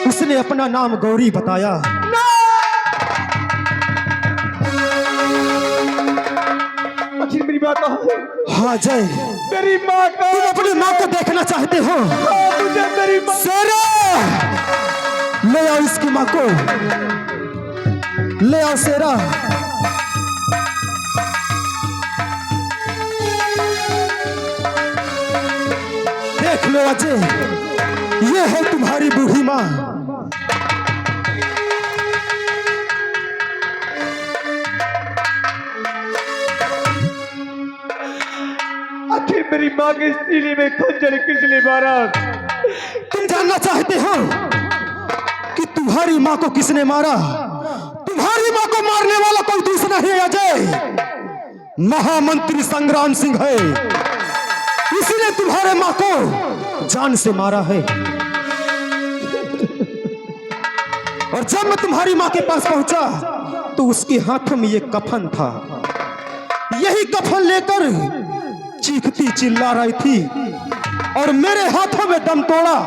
उसने अपना नाम गौरी बताया। आखिर मेरी माँ कहाँ है? हाँ जय, मेरी माँ का तुम अपनी माँ को देखना चाहते हो? मुझे मेरी माँ शेरा, ले आओ इसकी माँ को, ले आओ शेरा। देख लो अजय, ये है तुम्हारी बूढ़ी माँ। आखिर मेरी माँ के सीने में खंजर किसने मारा? तुम जानना चाहते हो कि तुम्हारी माँ को किसने मारा? तुम्हारी माँ को मारने वाला कोई दूसरा है अजय, महामंत्री संग्राम सिंह है। उसने तुम्हारे माँ को जान से मारा है। और जब मैं तुम्हारी माँ के पास पहुंचा तो उसके हाथों में ये कफन था। यही कफन लेकर चीखती चिल्ला रही थी और मेरे हाथों में दम तोड़ा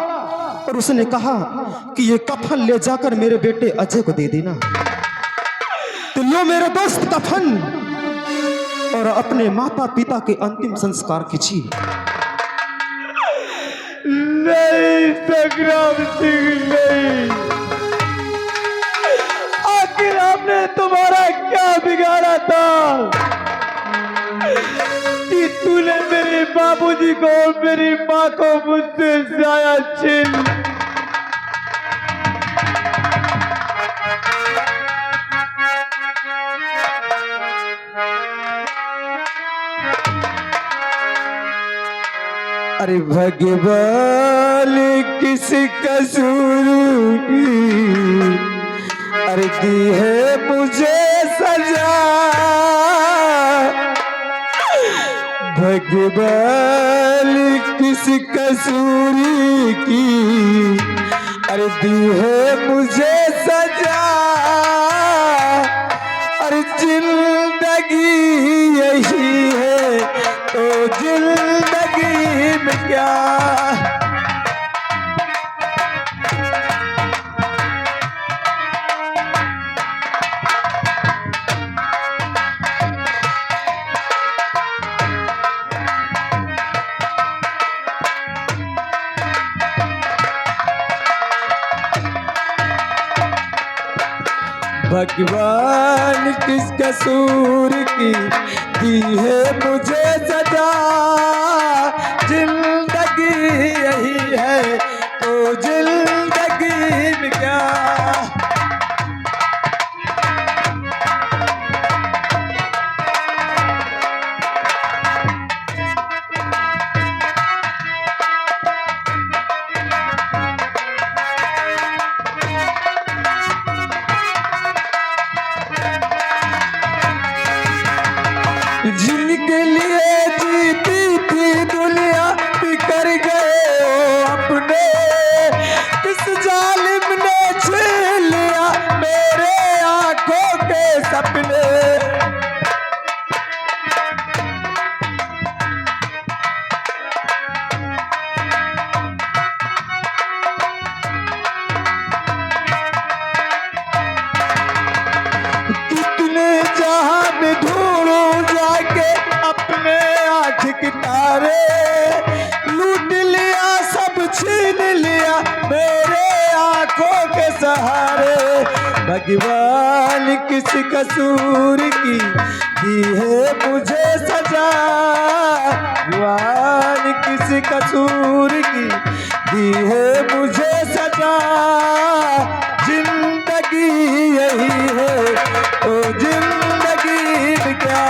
और उसने कहा कि ये कफन ले जाकर मेरे बेटे अजय को दे देना। तो लो मेरे दोस्त कफन और अपने माता पिता के अंतिम संस्कार कीजिए। नहीं संग्राम सिंह नहीं, आखिर आपने तुम्हारा क्या बिगाड़ा था कि तूने मेरे बाबूजी को मेरी माँ को मुझसे जाया छीन। अरे भगवान किस कसूर की अरे दी है मुझे सजा, भगवान किस कसूर की अरे दी है मुझे सजा। अरे जिंदगी यही है तो जिंदगी में क्या, भगवान किस कसूर की दी है मुझे सजा, जिंदगी यही है तो जिंदगी में क्या। जिनके लिए जीती थी दुनिया बिखर गए अपने, किस जालिम ने छीन लिया मेरे आंखों के सपने। कितने जहां में ढूंढो जाके अपने आँख के तारे, लूट लिया सब छीन लिया मेरे आंखों के सहारे। भगवान किस कसूर की दी है मुझे सजा, भगवान किस कसूर की दी है मुझे सजा, जिंदगी यही है तो जिंदगी में क्या।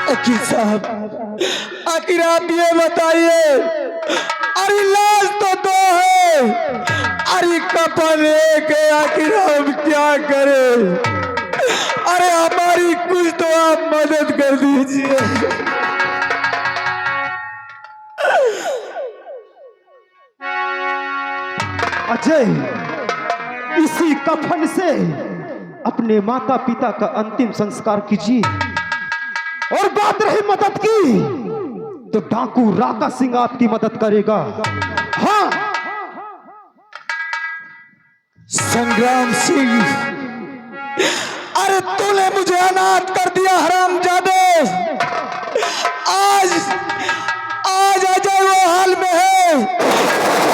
वकील साहब, आखिर आप ये बताइए, अरे लाश तो दो है, अरे कफन एक है, आखिर हम क्या करें? अरे हमारी कुछ तो आप मदद कर दीजिए। अजय, इसी कफन से अपने माता पिता का अंतिम संस्कार कीजिए। और बात रही मदद की, तो डाकू राका सिंह आपकी मदद करेगा। हाँ संग्राम सिंह, अरे तूने मुझे अनाथ कर दिया हरामजादे। आज आज अजय वो हाल में है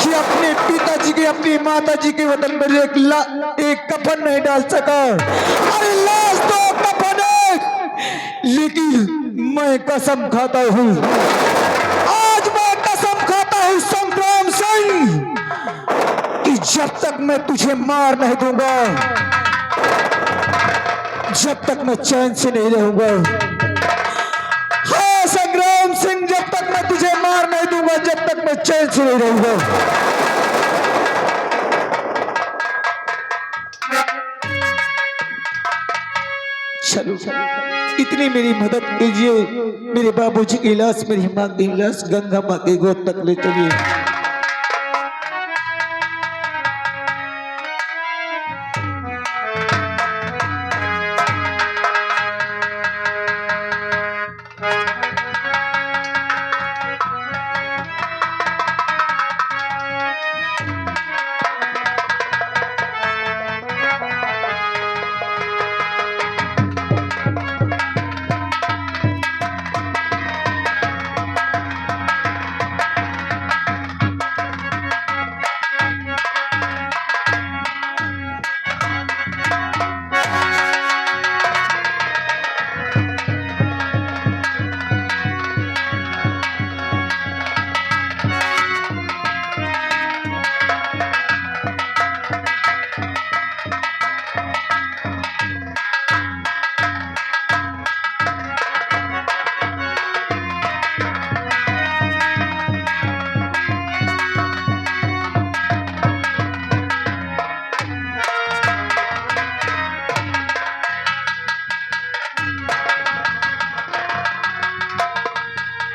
कि अपने पिताजी के अपनी माताजी के वतन पर एक कफन नहीं डाल सका। अरे लाश तो कफन है, लेकिन मैं कसम खाता हूँ, आज मैं कसम खाता हूँ संग्राम सिंह, कि जब तक मैं तुझे मार नहीं दूंगा, जब तक मैं चैन से नहीं रहूंगा। हाँ संग्राम सिंह, जब तक मैं तुझे मार नहीं दूंगा, जब तक मैं चैन से नहीं रहूंगा। चलो इतनी मेरी मदद कीजिए, मेरे बाबूजी की लाश, मेरी माँ की लाश गंगा माँ के गोद तक ले चलिए।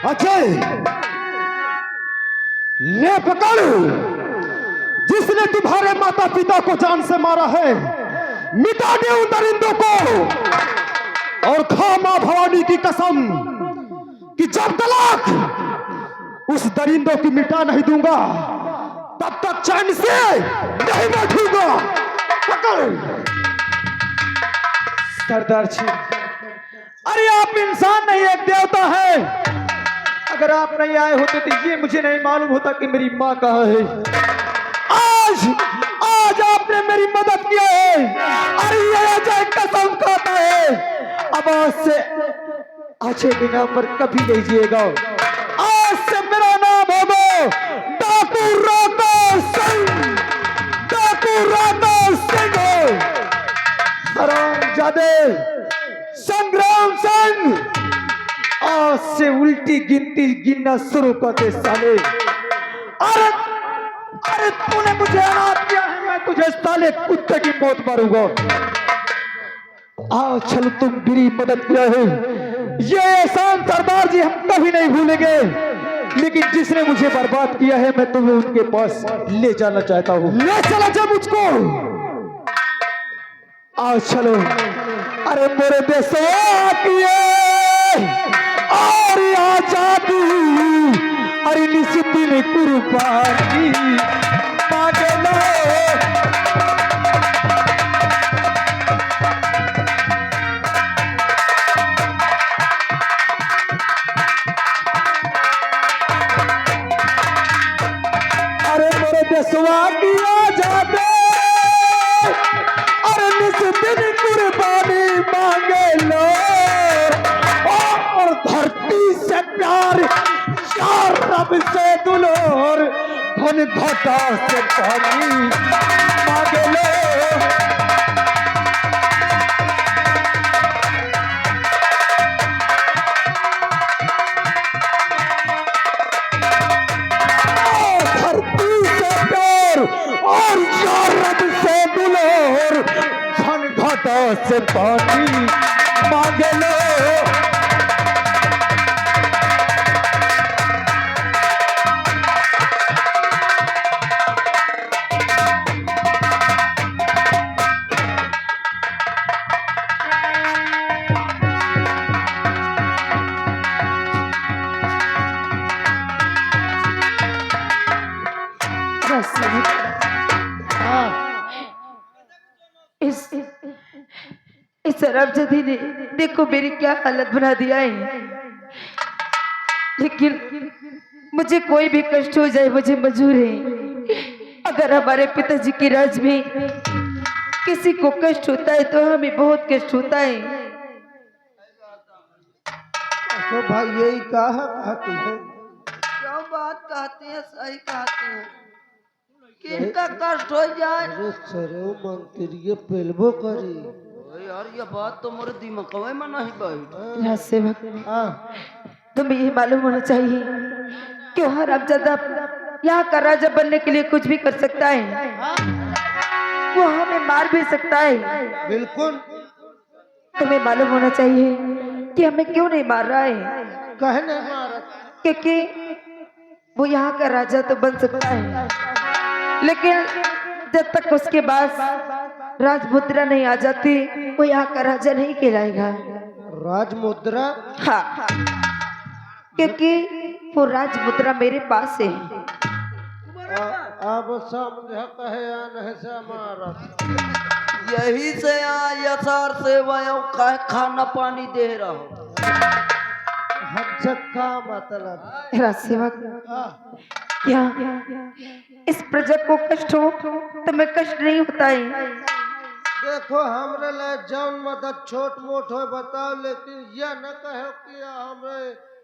अजय, ले पकड़, जिसने तुम्हारे माता पिता को जान से मारा है, मिटा दे उन दरिंदों को। और खा मां भवानी की कसम कि जब तक उस दरिंदों की मिटा नहीं दूंगा, तब तक चैन से नहीं बैठूंगा। पकड़। सरदार जी, अरे आप इंसान नहीं, एक देवता है। अगर आप नहीं आए होते तो ये मुझे नहीं मालूम होता कि मेरी माँ कहाँ है। आज आज आपने मेरी मदद किया है। अरे ये अजय कसम खाता है, अब आज से अजय बिना पर कभी नहीं जिएगा। आज से मेरा नाम होगा डाकू राका सिंह, डाकू राका सिंह। हरामजादे संग्राम सिंह, आज से उल्टी गिनती गिनना शुरू कर दे साले। अरे अरे तूने मुझे अनाथ किया है, मैं तुझे साले कुत्ते की मौत मारूंगा। आओ चलो, तुम मेरी मदद किया है, ये एहसान सरदार जी हम कभी नहीं भूलेंगे। लेकिन जिसने मुझे बर्बाद किया है, मैं तुम्हें उनके पास ले जाना चाहता हूँ। ले चला जा मुझको। आओ चलो। अरे मेरे देशों और आजादी, अरे निस्दिन कुर्बानी मांगे लो। अरे मेरे देशवा की आजादी, अरे निस्दिन कुर्बानी मांगे लो। और धरती से प्यार, चार रब से दुलोर, धन घटा से पानी मांगे लो। धरती से प्यार और चार रब से दुलोर, धन घटा से पानी मांगे लो। इस शराबजादी ने देखो मेरी क्या हालत बना दिया है। लेकिन मुझे कोई भी कष्ट हो जाए मुझे मंजूर है। अगर हमारे पिताजी की राज में किसी को कष्ट होता है तो हमें बहुत कष्ट होता है। तो भाई यही कहा कहती है। क्यों बात कहते हैं, सही कहते हैं। किनका कष्ट हो जाए। अरे सरे मंत्री पेलबो करी। ओए यार ये बात तो मोरे दिमाग में नहीं बैठ। राज सेवक, हाँ तुम्हें ये मालूम होना चाहिए कि हरामजादा यहाँ का राजा बनने के लिए कुछ भी कर सकता है। वो हमें मार भी सकता है। बिल्कुल। तुम्हें मालूम होना चाहिए कि हमें क्यों नहीं मार रहा है। कहने मारत क्योंकि वो यहाँ का राजा तो बन सकता है, लेकिन जब तक उसके पास राजमुद्रा नहीं आ जाती वो यहाँ का राजा नहीं कहलाएगा। राजमुद्रा। हाँ, क्योंकि वो राजमुद्रा मेरे पास है। अब समझ कहे या नहीं से मारत। यही से यसार से वह खाना पानी दे रहा हूँ। हमसे का मतलब। राज सेवक, क्या इस प्रजा को कष्ट हो तो मैं कष्ट नहीं होता है। देखो हमरे लिए जौन मदद छोट मोट हो बताओ, लेकिन यह न कहो कि हमरे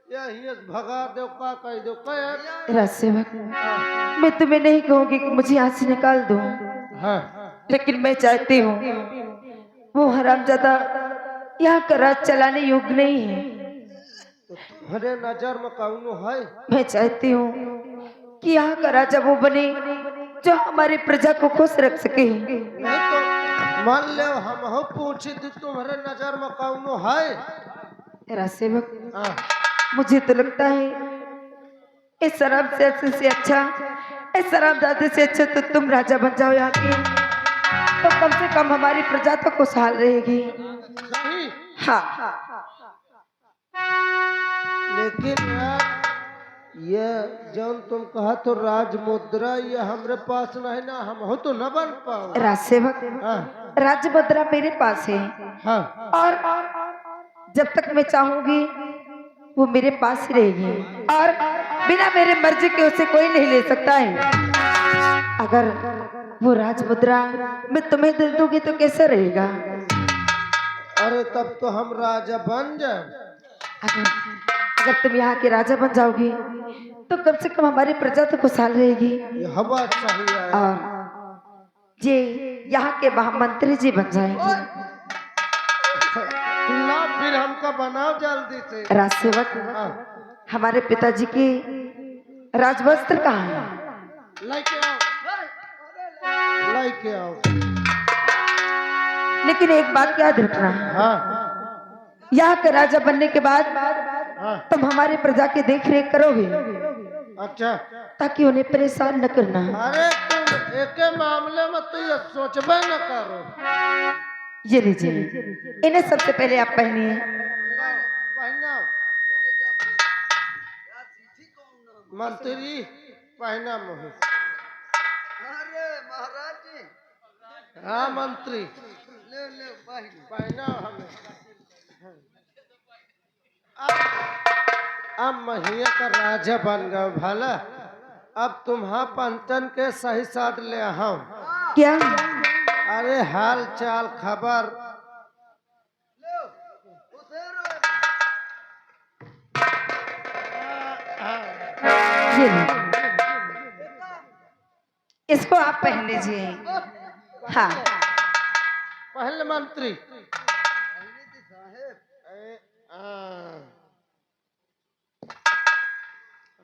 यही भगा दो का कह दो कह। राज सेवक, मैं तुम्हें नहीं कहूंगी कि मुझे यहाँ से निकाल दो। हाँ लेकिन मैं चाहती हूँ वो हरामजादा यहाँ का राज चलाने योग्य नहीं है। तुम्हारे नजर में कौनो है। मैं चाहती हूँ कि यहाँ का राजा वो बने जो हमारी प्रजा को खुश रख सके। नहीं तो मान ले हम हो पूछी थी तुम्हारे नजर में कौनो है। राज सेवक, हाँ मुझे तो लगता है इस शराब से अच्छा, इस शराबजादे से अच्छा तो तुम राजा बन जाओ यहाँ के, तो कम से कम हमारी प्रजा तो खुशहाल रहेगी। सही। हाँ, लेकिन यार ये जौन तुम कहा तो राजमुद्रा ये हमरे पास नहीं ना, हम हो तो न बन पाओ। राज सेवक, हाँ राजमुद्रा मेरे पास है हाँ और जब तक मैं चाहूंगी वो मेरे पास ही रहेगी और बिना मेरे मर्जी के उसे कोई नहीं ले सकता है। अगर वो राजमुद्रा मैं तुम्हें दे दूंगी तो कैसे रहेगा। अरे तब तो हम राजा बन जाए। अगर तुम यहाँ के राजा बन जाओगी तो कम से कम हमारी प्रजा तो खुशहाल रहेगी ये हवा सही है। और ये यहाँ के महामंत्री जी बन जाएंगे। ना फिर हमका बनाओ जल्दी से। राज सेवक, हाँ हमारे पिताजी की राजवस्त्र कहाँ है। लेके आओ लेके आओ। लेकिन एक बात याद रखना, हाँ यहाँ का राजा बनने के बाद हाँ तुम हमारी प्रजा की देख रेख करोगे अच्छा। ताकि उन्हें परेशान न करना। अरे तुम एक मामले में तो ये सोचबे न करो। ये लीजिए, इन्हें सबसे पहले आप पहनिए। पहनाओ मंत्री, पहना मोहि। अरे महाराज जी, हाँ मंत्री ले ले पहनाओ हमें। अब महिया का राजा बन गए भला। अब तुम्हारा पंचन के सही साथ ले आओ। क्या अरे हाल चाल खबर। ये लो। इसको आप पहन लीजिए। हाँ, पहले मंत्री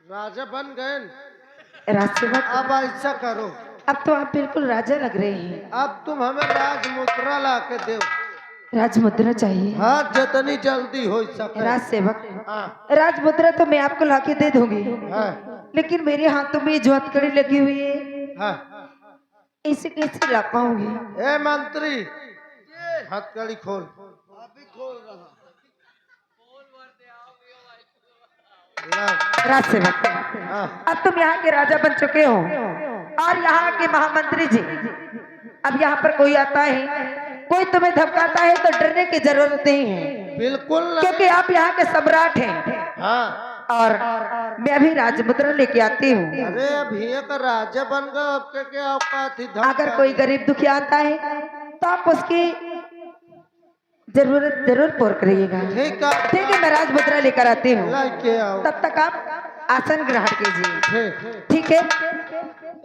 राजा बन गए। राजसेवक, अब ऐसा करो, अब तो आप बिल्कुल राजा लग रहे हैं। अब तुम हमें राजमुद्रा ला के दो। राजमुद्रा चाहिए। हाँ जितनी जल्दी हो सके। राजसेवक, हाँ राजमुद्रा तो मैं आपको लाके दे दूंगी, हाँ लेकिन मेरे हाथों में जो हथकड़ी लगी हुई है हाँ। इसे कैसे ला पाऊंगी। ए मंत्री हथकड़ी खोल। अभी खोल रहा। ला। राजसेवक, हाँ अब तुम यहाँ के राजा बन चुके हो और यहाँ के महामंत्री जी, अब यहाँ पर कोई आता है कोई तुम्हें धमकाता है तो डरने की जरूरत नहीं है, बिल्कुल नहीं। क्योंकि आप यहाँ के सम्राट हैं। हाँ, और मैं अभी राजमुद्रा लेके आती हूँ। अरे अभी एक राजा बन गए, आपके क्या औकात थी? अगर कोई गरीब दुखी आता है तो आप उसकी जरूरत जरूर पूर्ण करिएगा। ठीक है, मैं राजमुद्रा लेकर आती हूँ। लेके आओ। तब तक आप आसन ग्रहण कीजिए। ठीक। ठीक है।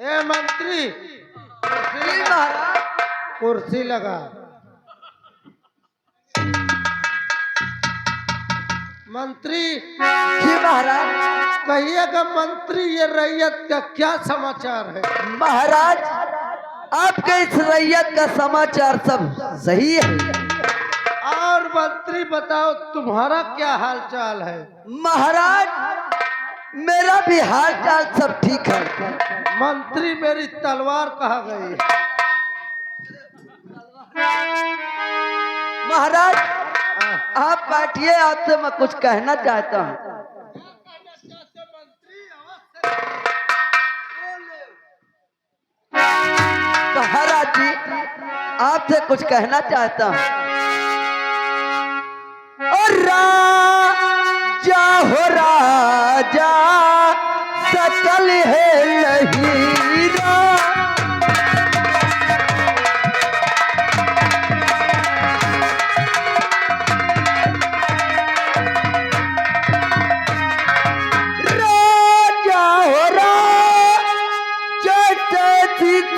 ए मंत्री, जी महाराज। कुर्सी लगा। मंत्री जी महाराज। कहिएगा मंत्री, ये रैयत का क्या समाचार है? महाराज, आपके इस रैयत का समाचार सब सही है। और मंत्री बताओ, तुम्हारा क्या हाल चाल है? महाराज, मेरा भी हाल चाल सब ठीक है। मंत्री, मेरी तलवार कहाँ गई? महाराज, आप बैठिए, आपसे मैं कुछ कहना चाहता हूँ। महाराज जी, आपसे कुछ कहना चाहता हूँ। और राजा हो राजा, सकल है नहीं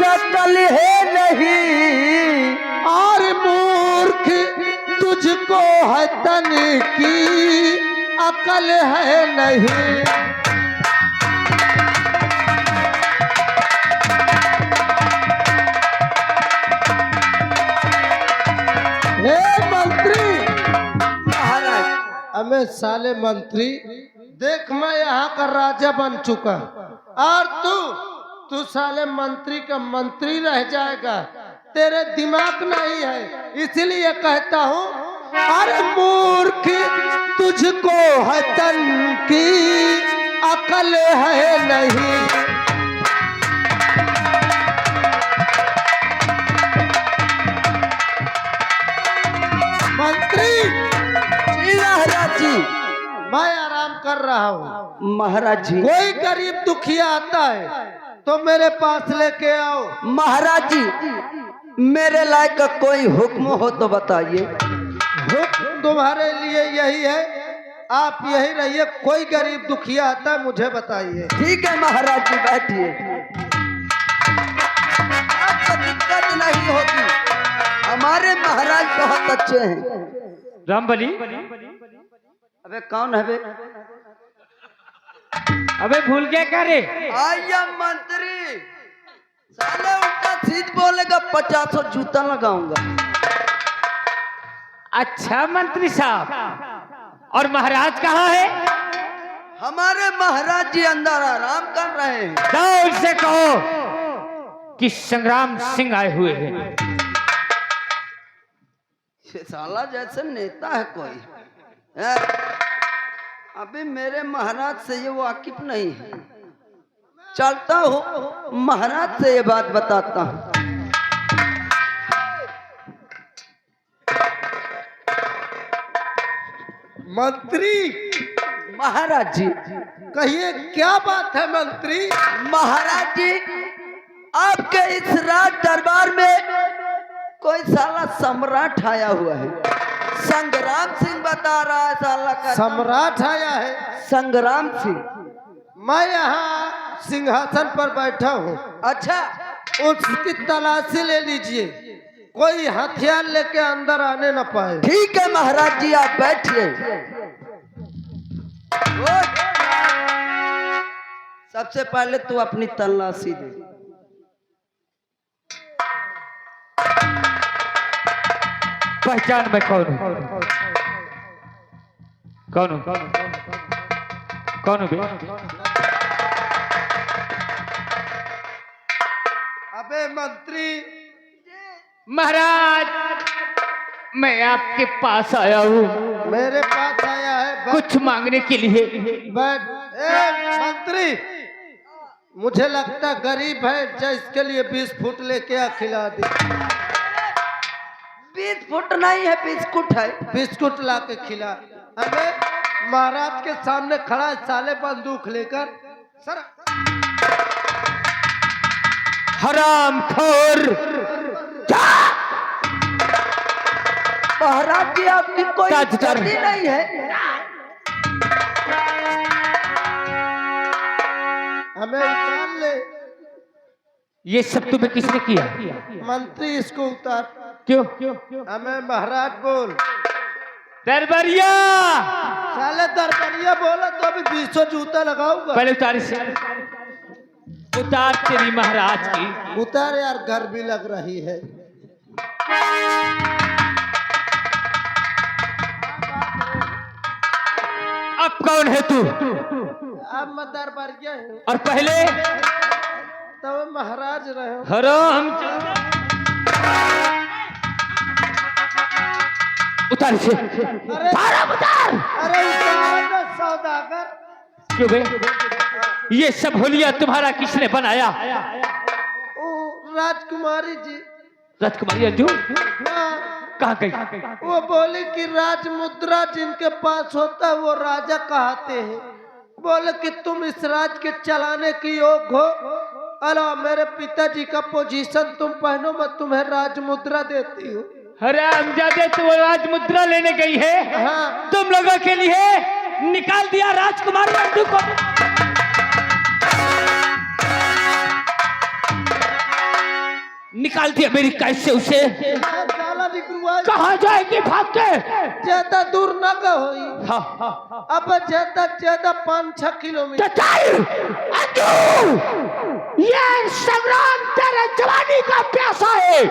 सकल है नहीं। और मूर्ख, तुझको है तन की अकल है नहीं। हे मंत्री। महाराज, अबे साले मंत्री, देख मैं यहाँ का राजा बन चुका, और तू साले मंत्री का मंत्री रह जाएगा। तेरे दिमाग नहीं है, इसलिए कहता हूँ, अरे मूर्ख, तुझको है तन की अकल है नहीं। मंत्री जी महाराज जी। मैं आराम कर रहा हूँ। महाराज जी, कोई गरीब दुखिया आता है तो मेरे पास लेके आओ। महाराज जी, मेरे लायक का कोई हुक्म हो तो बताइए। हुक्म तुम्हारे लिए यही है, आप यही रहिए। कोई गरीब दुखिया आता है मुझे बताइए। ठीक है महाराज जी, बैठिए, आपको दिक्कत नहीं होगी। हमारे महाराज बहुत अच्छे हैं। रामबली, अबे कौन है बे? अबे भूल गया क्या रे? आइया मंत्री, साले उल्टा सीध बोलेगा 50 जूता लगाऊंगा। अच्छा मंत्री साहब, और महाराज कहाँ है? हमारे महाराज जी अंदर आराम कर रहे हैं। जाओ उनसे कहो कि संग्राम सिंह आए हुए हैं। ये साला जैसे नेता है कोई है? अभी मेरे महाराज से ये वाकिफ नहीं है। चलता हूँ, महाराज से ये बात बताता हूँ। मंत्री, महाराज जी, कहिए क्या बात है मंत्री? महाराज जी, आपके इस राज दरबार में कोई साला सम्राट आया हुआ है। संग्राम सिंह बता रहा है साला का। सम्राट आया है? संग्राम सिंह। मैं यहाँ सिंहासन पर बैठा हूँ। अच्छा, उसकी तलाशी ले लीजिए, कोई हथियार लेके अंदर आने न पाए। ठीक है महाराज जी, आप बैठिए। सबसे पहले तू अपनी तलाशी दे। पहचान मैं कौन हूँ? कौन हूँ? कौन हूँ बे? अबे मंत्री, महाराज, मैं आपके पास आया हूँ मेरे पास आया है कुछ मांगने के लिए। बैठ। मंत्री, मुझे लगता गरीब है, जो इसके लिए 20 फुट लेके आ खिला दे। बिस्कुट नहीं है, बिस्कुट है। बिस्कुट ला के खिला। हमें महाराज के सामने खड़ा है साले बंदूक लेकर। सर हरामखोर, महाराज जी आपकी कोई ताजदार। गलती नहीं है। हमें उतार ले। ये सब तुम्हें किसने किया? मंत्री इसको उतार। क्यों? हमें महाराज बोल। दरबारिया, साले दरबारिया बोला तो अभी 200 जूता लगाऊंगा। पहले उतार इसे। उतार तेरी महाराज की। उतार यार, घर भी लग रही है। अब कौन है तू? अब मैं दरबारिया हूँ। और पहले तब महाराज रहे हो। हराम, उतार इसे। अरे उतार। अरे उतार ना सौदागर। क्यों बे? ये सब होलिया तुम्हारा किसने बनाया? ओ राजकुमारी जी। राजकुमारी अंजू हाँ, कहाँ गई? वो बोले कि राज मुद्रा जिनके पास होता है वो राजा कहते हैं। बोले कि तुम इस राज के चलाने की योग्य हो। अरे मेरे पिताजी का पोजीशन तुम पहनो, मैं तुम्हें राज मुद्रा देती हूँ। हरामजादे, तू राज मुद्रा लेने गई है? हाँ। तुम लोगों के लिए निकाल दिया राजकुमारी अंजू को। निकाल दिया मेरी कैसे उसे? कहाँ जाएगी भाग के? ज्यादा दूर न गई। हाँ। अब ज्यादा 5-6 किलोमीटर। अंजू, ये संग्राम तेरे जवानी का प्यासा है।